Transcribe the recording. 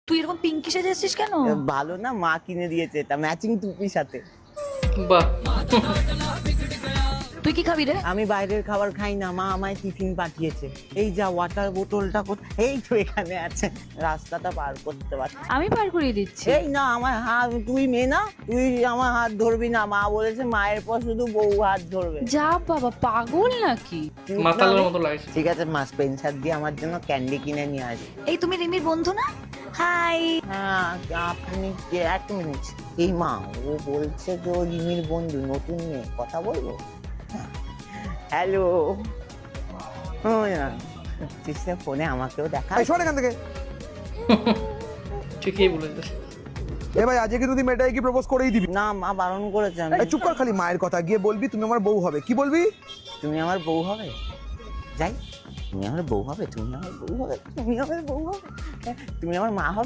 তুই এরকম পিঙ্কি সেজে এসেছিস কেন? ভালো না, মা কিনে দিয়েছে এটা ম্যাচিং টুপির সাথে। বাহ। তুই কি খাবি রে? আমি বাইরের খাবার খাই না, মা আমায় টিফিন পাঠিয়েছে। এই যা ওয়াটার বোতলটা এই তো এখানে আছে, রাস্তাটা পার করতে পারছি। আমি পার করিয়ে দিচ্ছি। এই না আমার হাত, তুই মেয়ে না, তুই আমার হাত ধরবি না, মা বলেছে মায়ের পর শুধু বউ হাত ধরবে। যা বাবা, পাগল নাকি? মাতালের মতো লাগছে। ঠিক আছে মা, স্পেন্সার দিয়ে আমার জন্য ক্যান্ডি কিনে নিয়ে আসবে। এই তুমি রিমির বন্ধু না? হাই। হ্যাঁ আপনি এক মিনিট। এই মা, ও বলছে যে ও রিমির বন্ধু, নতুন মেয়ে, কথা বলবো? হ্যালো। ফোনে আমাকেও দেখা। এই শোন এখান থেকে। ঠিকই বলেছিস। এ ভাই, আজকে কিন্তু তুই মেয়েটাকে কি প্রপোজ করেই দিবি? না মা বারণ করেছে। এই চুপ কর, খালি মায়ের কথা। গিয়ে বলবি তুমি আমার বউ হবে। কি বলবি? তুমি আমার বউ হবে। যাই, তুমি আমার বউ হবে, তুমি আমার বউ হবে, তুমি আমার বউ হবে, তুমি আমার মা হবে।